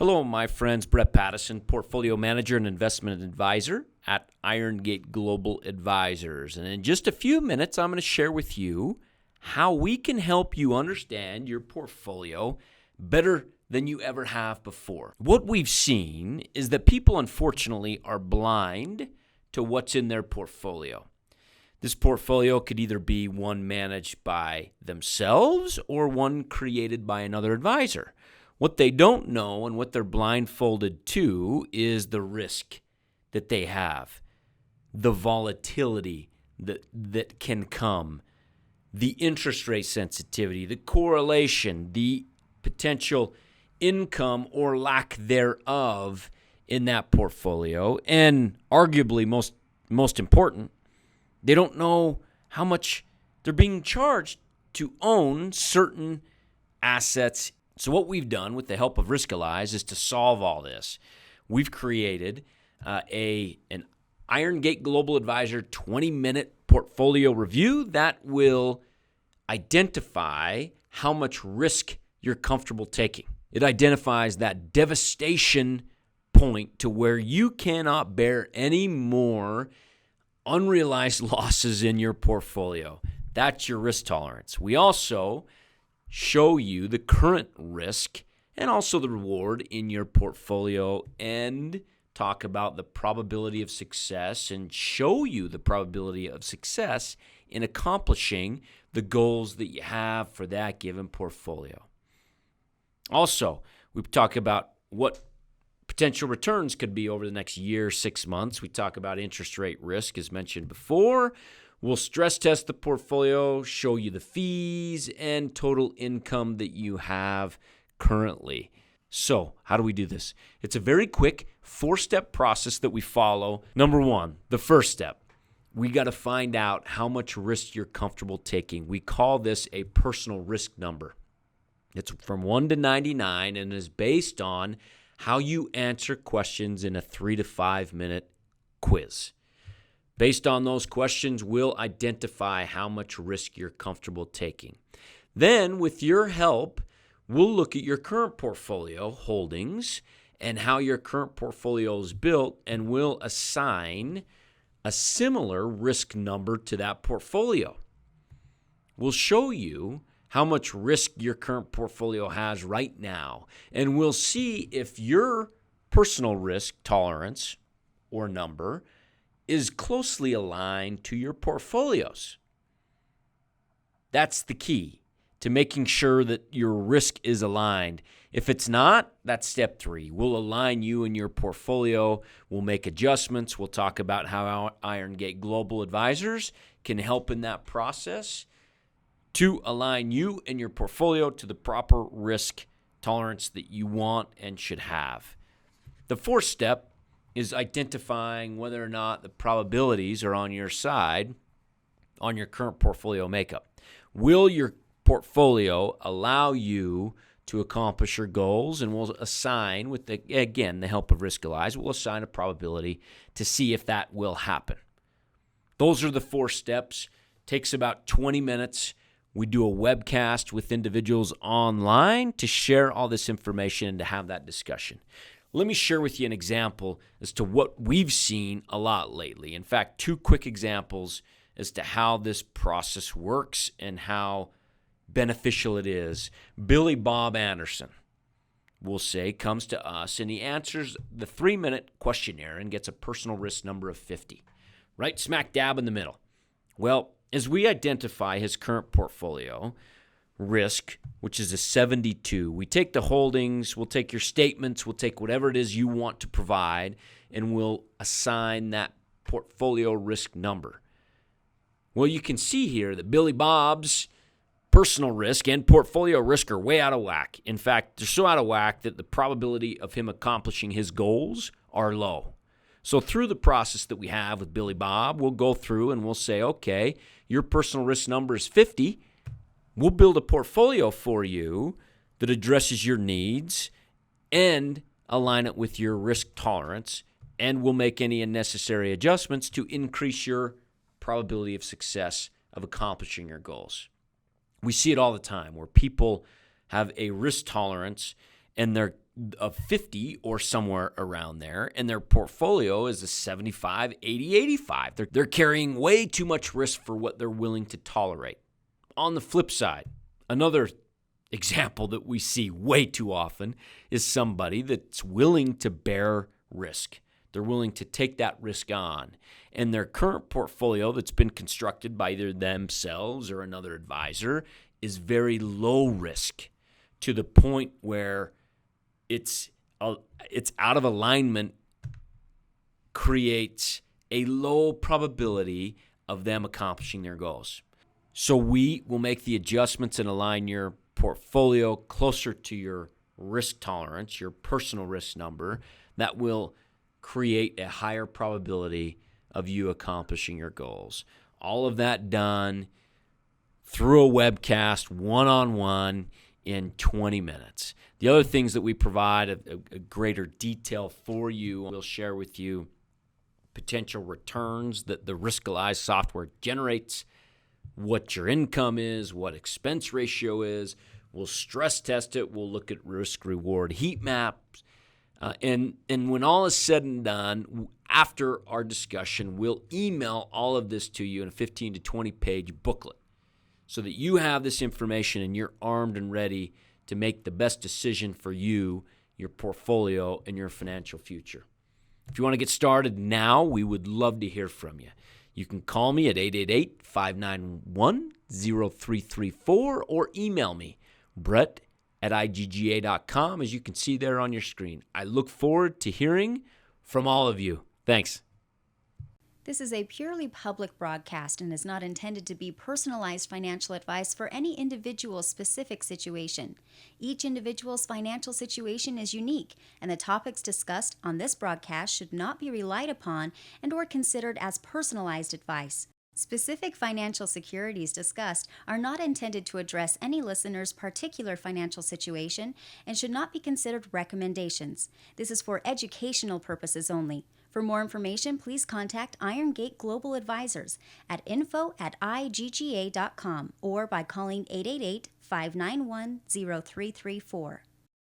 Hello, my friends. Brett Pattison, Portfolio Manager and Investment Advisor at IGGA Global Advisors. And in just a few minutes, I'm going to share with you how we can help you understand your portfolio better than you ever have before. What we've seen is that people, unfortunately, are blind to what's in their portfolio. This portfolio could either be one managed by themselves or one created by another advisor. What they don't know and what they're blindfolded to is the risk that they have, the volatility that can come, the interest rate sensitivity, the correlation, the potential income or lack thereof in that portfolio, and arguably most important, they don't know how much they're being charged to own certain assets. So what we've done with the help of Riskalyze is to solve all this. We've created an IGGA Global Advisor 20-minute portfolio review that will identify how much risk you're comfortable taking. It identifies that devastation point to where you cannot bear any more unrealized losses in your portfolio. That's your risk tolerance. We also show you the current risk and also the reward in your portfolio and talk about the probability of success and show you the probability of success in accomplishing the goals that you have for that given portfolio. Also, we talk about what potential returns could be over the next year, 6 months. We talk about interest rate risk, as mentioned before. We'll stress test the portfolio, show you the fees and total income that you have currently. So, how do we do this? It's a very quick 4-step process that we follow. Number 1, the first step. We got to find out how much risk you're comfortable taking. We call this a personal risk number. It's from 1 to 99 and is based on how you answer questions in a 3 to 5 minute quiz. Based on those questions, we'll identify how much risk you're comfortable taking. Then, with your help, we'll look at your current portfolio holdings and how your current portfolio is built, and we'll assign a similar risk number to that portfolio. We'll show you how much risk your current portfolio has right now, and we'll see if your personal risk tolerance or number is closely aligned to your portfolios. That's the key to making sure that your risk is aligned. If it's not, that's step 3. We'll align you and your portfolio. We'll make adjustments. We'll talk about how IGGA Global Advisors can help in that process to align you and your portfolio to the proper risk tolerance that you want and should have. The 4th step is identifying whether or not the probabilities are on your side on your current portfolio makeup. Will your portfolio allow you to accomplish your goals? And we'll assign, with the help of Riskalyze, we'll assign a probability to see if that will happen. Those are the 4 steps. Takes about 20 minutes. We do a webcast with individuals online to share all this information and to have that discussion. Let me share with you an example as to what we've seen a lot lately. In fact, 2 quick examples as to how this process works and how beneficial it is. Billy Bob Anderson, we'll say, comes to us and he answers the 3-minute questionnaire and gets a personal risk number of 50, right smack dab in the middle. Well, as we identify his current portfolio risk, which is a 72, we take the holdings, we'll take your statements, we'll take whatever it is you want to provide, and we'll assign that portfolio risk number. Well, you can see here that Billy Bob's personal risk and portfolio risk are way out of whack. In fact, they're so out of whack that the probability of him accomplishing his goals are low. So through the process that we have with Billy Bob, we'll go through and we'll say, okay, your personal risk number is 50. We'll build a portfolio for you that addresses your needs and align it with your risk tolerance, and we'll make any unnecessary adjustments to increase your probability of success of accomplishing your goals. We see it all the time where people have a risk tolerance and they're of 50 or somewhere around there, and their portfolio is a 75, 80, 85. They're carrying way too much risk for what they're willing to tolerate. On the flip side, another example that we see way too often is somebody that's willing to bear risk. They're willing to take that risk on. And their current portfolio that's been constructed by either themselves or another advisor is very low risk, to the point where it's out of alignment, creates a low probability of them accomplishing their goals. So we will make the adjustments and align your portfolio closer to your risk tolerance, your personal risk number, that will create a higher probability of you accomplishing your goals. All of that done through a webcast, one-on-one, in 20 minutes. The other things that we provide a greater detail for you, we'll share with you potential returns that the Riskalyze software generates, what your income is, what expense ratio is. We'll stress test it. We'll look at risk-reward heat maps. And when all is said and done, after our discussion, we'll email all of this to you in a 15 to 20-page booklet so that you have this information and you're armed and ready to make the best decision for you, your portfolio, and your financial future. If you want to get started now, we would love to hear from you. You can call me at 888-591-0334 or email me, Brett@IGGA.com, as you can see there on your screen. I look forward to hearing from all of you. Thanks. This is a purely public broadcast and is not intended to be personalized financial advice for any individual's specific situation. Each individual's financial situation is unique, and the topics discussed on this broadcast should not be relied upon and or considered as personalized advice. Specific financial securities discussed are not intended to address any listener's particular financial situation and should not be considered recommendations. This is for educational purposes only. For more information, please contact IronGate Global Advisors at info@igga.com or by calling 888-591-0334.